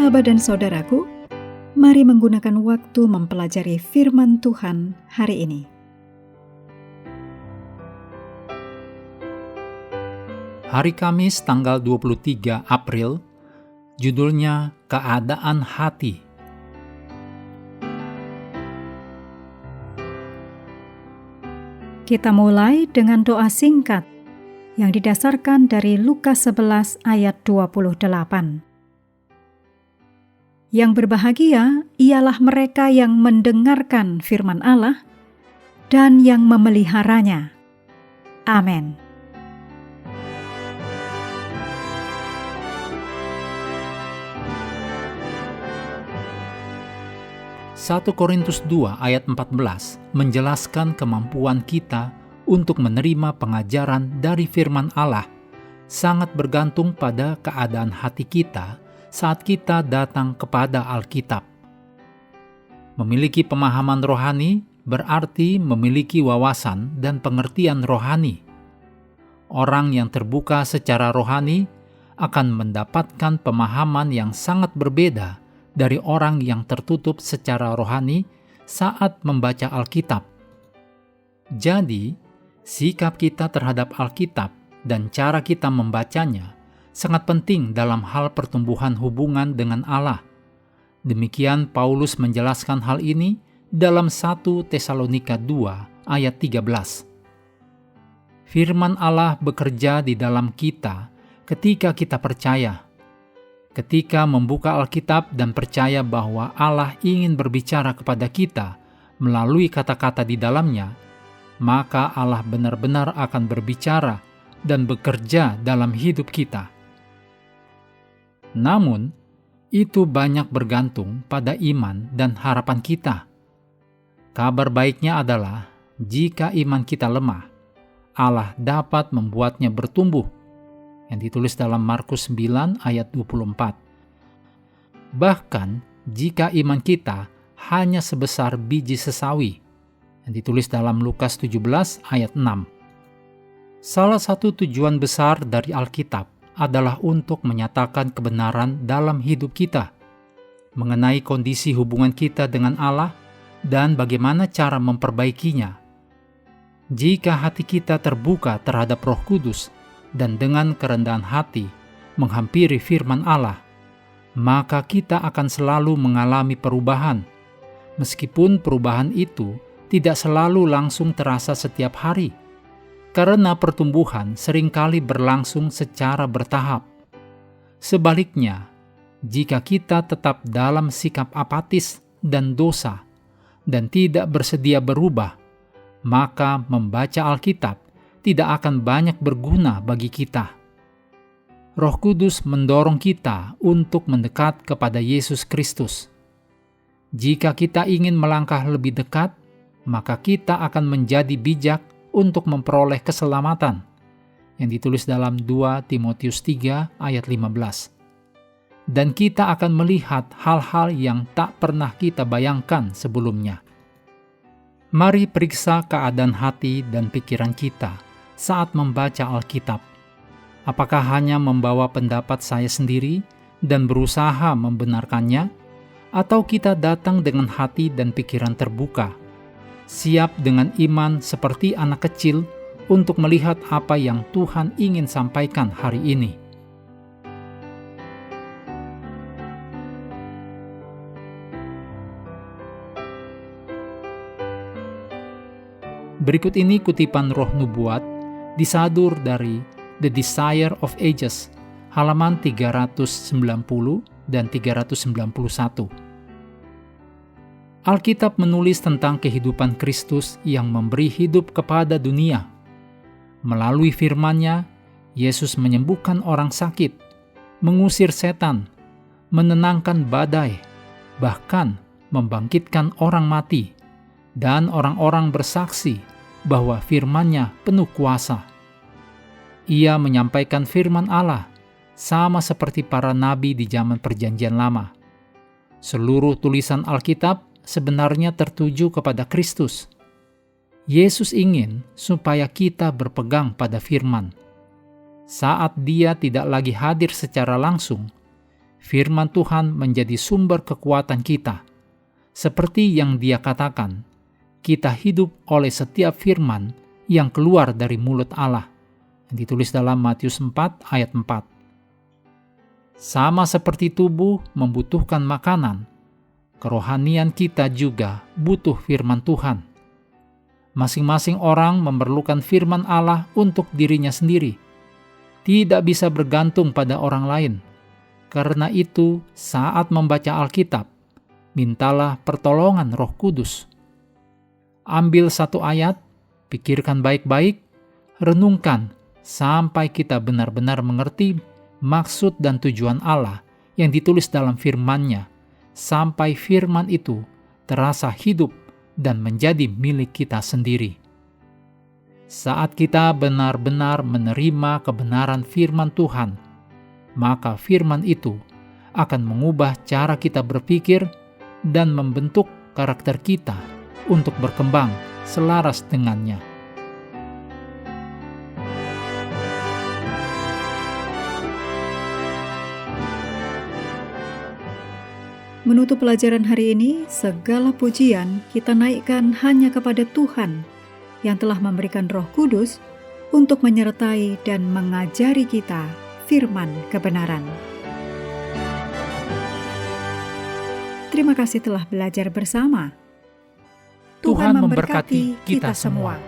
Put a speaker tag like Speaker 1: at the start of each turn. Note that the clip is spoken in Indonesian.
Speaker 1: Sahabat dan saudaraku, mari menggunakan waktu mempelajari firman Tuhan hari ini.
Speaker 2: Hari Kamis tanggal 23 April, judulnya Keadaan Hati.
Speaker 1: Kita mulai dengan doa singkat yang didasarkan dari Lukas 11 ayat 28. Yang berbahagia ialah mereka yang mendengarkan firman Allah dan yang memeliharanya. Amin.
Speaker 2: Satu Korintus 2 ayat 14 menjelaskan kemampuan kita untuk menerima pengajaran dari firman Allah sangat bergantung pada keadaan hati kita saat kita datang kepada Alkitab. Memiliki pemahaman rohani berarti memiliki wawasan dan pengertian rohani. Orang yang terbuka secara rohani akan mendapatkan pemahaman yang sangat berbeda dari orang yang tertutup secara rohani saat membaca Alkitab. Jadi, sikap kita terhadap Alkitab dan cara kita membacanya sangat penting dalam hal pertumbuhan hubungan dengan Allah. Demikian Paulus menjelaskan hal ini dalam 1 Tesalonika 2 ayat 13. Firman Allah bekerja di dalam kita ketika kita percaya. Ketika membuka Alkitab dan percaya bahwa Allah ingin berbicara kepada kita melalui kata-kata di dalamnya, maka Allah benar-benar akan berbicara dan bekerja dalam hidup kita. Namun, itu banyak bergantung pada iman dan harapan kita. Kabar baiknya adalah, jika iman kita lemah, Allah dapat membuatnya bertumbuh, yang ditulis dalam Markus 9 ayat 24. Bahkan, jika iman kita hanya sebesar biji sesawi, yang ditulis dalam Lukas 17 ayat 6. Salah satu tujuan besar dari Alkitab adalah untuk menyatakan kebenaran dalam hidup kita, mengenai kondisi hubungan kita dengan Allah dan bagaimana cara memperbaikinya. Jika hati kita terbuka terhadap Roh Kudus dan dengan kerendahan hati menghampiri firman Allah, maka kita akan selalu mengalami perubahan, meskipun perubahan itu tidak selalu langsung terasa setiap hari, karena pertumbuhan seringkali berlangsung secara bertahap. Sebaliknya, jika kita tetap dalam sikap apatis dan dosa dan tidak bersedia berubah, maka membaca Alkitab tidak akan banyak berguna bagi kita. Roh Kudus mendorong kita untuk mendekat kepada Yesus Kristus. Jika kita ingin melangkah lebih dekat, maka kita akan menjadi bijak untuk memperoleh keselamatan, yang ditulis dalam 2 Timotius 3 ayat 15. Dan kita akan melihat hal-hal yang tak pernah kita bayangkan sebelumnya. Mari periksa keadaan hati dan pikiran kita saat membaca Alkitab. Apakah hanya membawa pendapat saya sendiri dan berusaha membenarkannya, atau kita datang dengan hati dan pikiran terbuka, siap dengan iman seperti anak kecil untuk melihat apa yang Tuhan ingin sampaikan hari ini. Berikut ini kutipan Roh Nubuat disadur dari The Desire of Ages, halaman 390 dan 391. Alkitab menulis tentang kehidupan Kristus yang memberi hidup kepada dunia. Melalui firman-Nya, Yesus menyembuhkan orang sakit, mengusir setan, menenangkan badai, bahkan membangkitkan orang mati, dan orang-orang bersaksi bahwa firman-Nya penuh kuasa. Ia menyampaikan firman Allah, sama seperti para nabi di zaman Perjanjian Lama. Seluruh tulisan Alkitab sebenarnya tertuju kepada Kristus. Yesus ingin supaya kita berpegang pada firman. Saat Dia tidak lagi hadir secara langsung, Firman Tuhan menjadi sumber kekuatan kita. Seperti yang Dia katakan, kita hidup oleh setiap firman yang keluar dari mulut Allah, yang ditulis dalam Matius 4 ayat 4. Sama seperti tubuh membutuhkan makanan, kerohanian kita juga butuh firman Tuhan. Masing-masing orang memerlukan firman Allah untuk dirinya sendiri, tidak bisa bergantung pada orang lain. Karena itu, saat membaca Alkitab, mintalah pertolongan Roh Kudus. Ambil satu ayat, pikirkan baik-baik, renungkan sampai kita benar-benar mengerti maksud dan tujuan Allah yang ditulis dalam firman-Nya, sampai firman itu terasa hidup dan menjadi milik kita sendiri. Saat kita benar-benar menerima kebenaran firman Tuhan, maka firman itu akan mengubah cara kita berpikir dan membentuk karakter kita untuk berkembang selaras dengannya.
Speaker 1: Menutup pelajaran hari ini, segala pujian kita naikkan hanya kepada Tuhan yang telah memberikan Roh Kudus untuk menyertai dan mengajari kita firman kebenaran. Terima kasih telah belajar bersama.
Speaker 2: Tuhan memberkati kita semua.